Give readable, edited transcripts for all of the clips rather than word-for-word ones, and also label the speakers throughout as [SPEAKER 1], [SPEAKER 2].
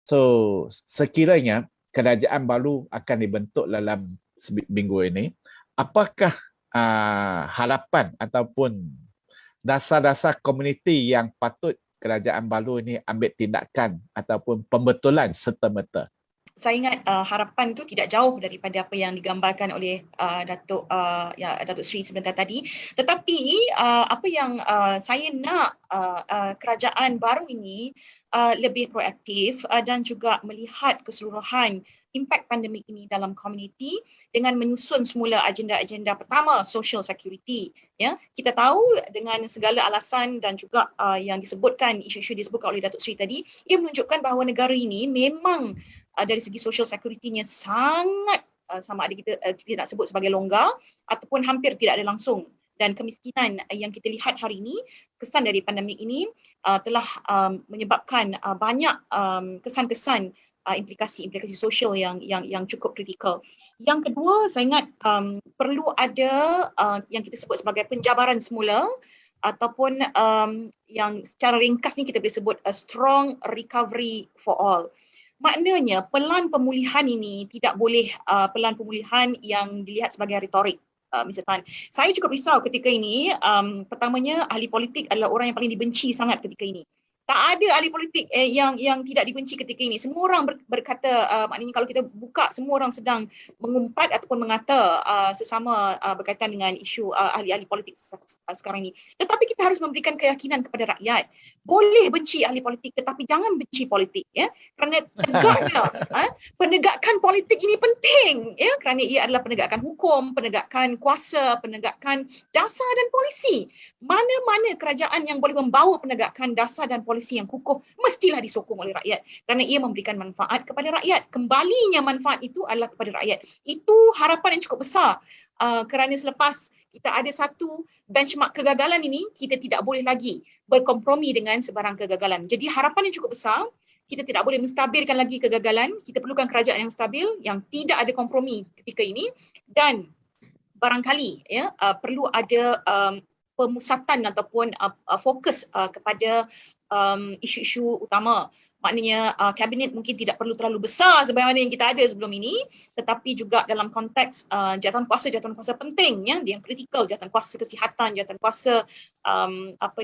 [SPEAKER 1] So sekiranya kerajaan baru akan dibentuk dalam minggu ini, apakah harapan ataupun dasar-dasar komuniti yang patut kerajaan baru ini ambil tindakan ataupun pembetulan serta-merta?
[SPEAKER 2] Saya ingat harapan itu tidak jauh daripada apa yang digambarkan oleh Datuk Sri sebentar tadi. Tetapi apa yang saya nak kerajaan baru ini lebih proaktif dan juga melihat keseluruhan impak pandemik ini dalam komuniti dengan menyusun semula agenda-agenda pertama, social security. Ya, kita tahu dengan segala alasan dan juga yang disebutkan, isu-isu disebutkan oleh Datuk Sri tadi, ia menunjukkan bahawa negara ini memang dari segi social security-nya sangat sama ada kita nak sebut sebagai longgar ataupun hampir tidak ada langsung. Dan kemiskinan yang kita lihat hari ini, kesan dari pandemik ini telah menyebabkan banyak kesan-kesan implikasi-implikasi sosial yang cukup kritikal. Yang kedua, saya ingat perlu ada yang kita sebut sebagai penjabaran semula ataupun yang secara ringkas ni kita boleh sebut a strong recovery for all. Maknanya pelan pemulihan ini tidak boleh pelan pemulihan yang dilihat sebagai retorik. Mr. Tan, saya cukup risau ketika ini. Pertamanya, ahli politik adalah orang yang paling dibenci sangat ketika ini. Tak ada ahli politik yang tidak dibenci ketika ini. Semua orang berkata, maknanya kalau kita buka, semua orang sedang mengumpat ataupun mengata sesama berkaitan dengan isu ahli-ahli politik sekarang ini. Tetapi kita harus memberikan keyakinan kepada rakyat. Boleh benci ahli politik, tetapi jangan benci politik. Ya? Kerana tegaknya penegakan politik ini penting. Ya? Kerana ia adalah penegakan hukum, penegakan kuasa, penegakan dasar dan polisi. Mana-mana kerajaan yang boleh membawa penegakan dasar dan polisi yang kukuh mestilah disokong oleh rakyat kerana ia memberikan manfaat kepada rakyat. Kembalinya manfaat itu adalah kepada rakyat. Itu harapan yang cukup besar kerana selepas kita ada satu benchmark kegagalan ini, kita tidak boleh lagi berkompromi dengan sebarang kegagalan. Jadi harapan yang cukup besar, kita tidak boleh menstabilkan lagi kegagalan. Kita perlukan kerajaan yang stabil, yang tidak ada kompromi ketika ini, dan barangkali perlu ada pemusatan ataupun fokus kepada isu-isu utama. Maknanya kabinet mungkin tidak perlu terlalu besar sebagaimana yang kita ada sebelum ini, tetapi juga dalam konteks jawatan kuasa penting, ya, yang kritikal, jawatan kuasa kesihatan, jawatan kuasa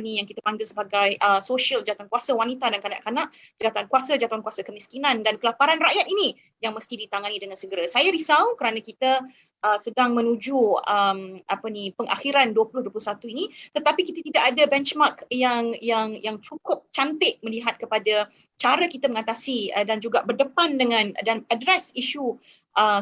[SPEAKER 2] yang kita panggil sebagai sosial, jawatan kuasa wanita dan kanak-kanak, jawatan kuasa kemiskinan dan kelaparan rakyat ini yang mesti ditangani dengan segera. Saya risau kerana kita sedang menuju pengakhiran 2021 ini, tetapi kita tidak ada benchmark yang cukup cantik melihat kepada cara kita mengatasi dan juga berdepan dengan dan address isu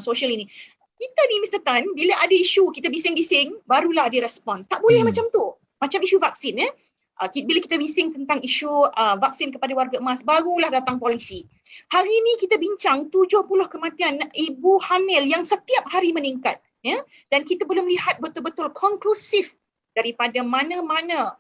[SPEAKER 2] sosial ini. Kita ni Mr. Tan, bila ada isu kita bising-bising, barulah dia respon. Tak boleh macam tu. Macam isu vaksin, ya. Bila kita bising tentang isu vaksin kepada warga emas, barulah datang polisi. Hari ini kita bincang 70 kematian ibu hamil yang setiap hari meningkat. Ya? Dan kita belum lihat betul-betul konklusif daripada mana-mana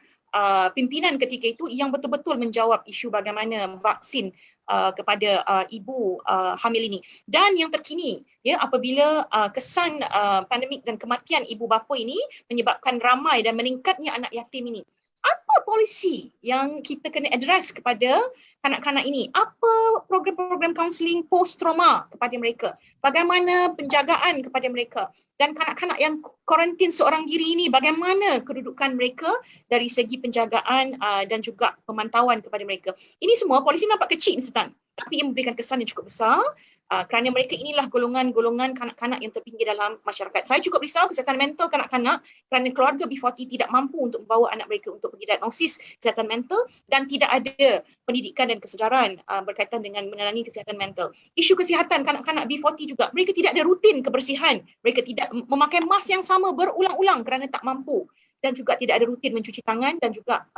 [SPEAKER 2] pimpinan ketika itu yang betul-betul menjawab isu bagaimana vaksin kepada ibu hamil ini. Dan yang terkini, ya, apabila kesan pandemik dan kematian ibu bapa ini menyebabkan ramai dan meningkatnya anak yatim ini. Apa polisi yang kita kena address kepada kanak-kanak ini? Apa program-program kaunseling post-trauma kepada mereka? Bagaimana penjagaan kepada mereka? Dan kanak-kanak yang kuarantin seorang diri ini, bagaimana kedudukan mereka dari segi penjagaan dan juga pemantauan kepada mereka? Ini semua polisi nampak kecil, Mr. Tan, tapi ia memberikan kesan yang cukup besar. Kerana mereka inilah golongan-golongan kanak-kanak yang terpinggir dalam masyarakat. Saya cukup risau kesihatan mental kanak-kanak kerana keluarga B40 tidak mampu untuk membawa anak mereka untuk pergi diagnosis kesihatan mental dan tidak ada pendidikan dan kesedaran berkaitan dengan menerangi kesihatan mental. Isu kesihatan kanak-kanak B40 juga, mereka tidak ada rutin kebersihan. Mereka tidak memakai mask yang sama berulang-ulang kerana tak mampu dan juga tidak ada rutin mencuci tangan dan juga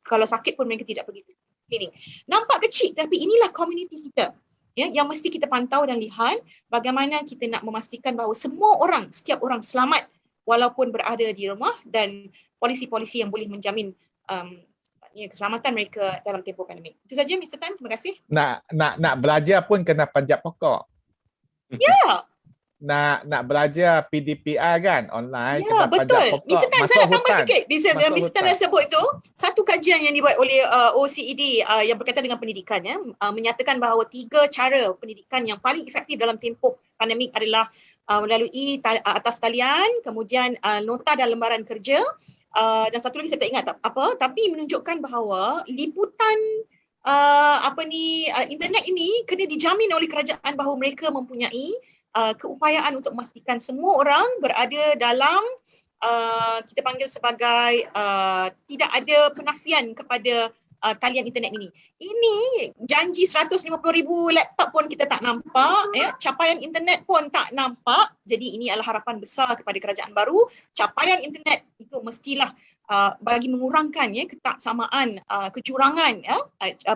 [SPEAKER 2] kalau sakit pun mereka tidak pergi klinik. Nampak kecil tapi inilah komuniti kita. Ya, yang mesti kita pantau dan lihat bagaimana kita nak memastikan bahawa semua orang, setiap orang selamat walaupun berada di rumah dan polisi-polisi yang boleh menjamin keselamatan mereka dalam tempoh pandemik. Itu saja Mr. Tan, terima kasih.
[SPEAKER 1] Nak belajar pun kena panjat pokok.
[SPEAKER 2] Ya.
[SPEAKER 1] Nak belajar PDPR kan online,
[SPEAKER 2] ya,
[SPEAKER 1] kena panjat pokok.
[SPEAKER 2] Mr. Tan, saya nak tambah sikit. Mr. Tan dah sebut itu, satu kajian yang dibuat oleh OECD yang berkaitan dengan pendidikan menyatakan bahawa 3 cara pendidikan yang paling efektif dalam tempoh pandemik adalah melalui atas talian, kemudian nota dan lembaran kerja, dan satu lagi saya tak ingat apa, tapi menunjukkan bahawa liputan internet ini kena dijamin oleh kerajaan bahawa mereka mempunyai keupayaan untuk memastikan semua orang berada dalam kita panggil sebagai tidak ada penafian kepada talian internet ini. Ini janji 150,000 laptop pun kita tak nampak, capaian internet pun tak nampak. Jadi ini adalah harapan besar kepada kerajaan baru. Capaian internet itu mestilah bagi mengurangkan ketaksamaan, kecurangan,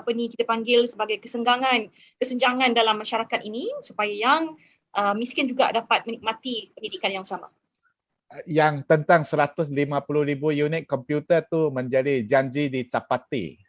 [SPEAKER 2] kita panggil sebagai kesenjangan dalam masyarakat ini, supaya yang miskin juga dapat menikmati pendidikan yang sama.
[SPEAKER 1] Yang tentang 150,000 unit komputer tu menjadi janji dicapati.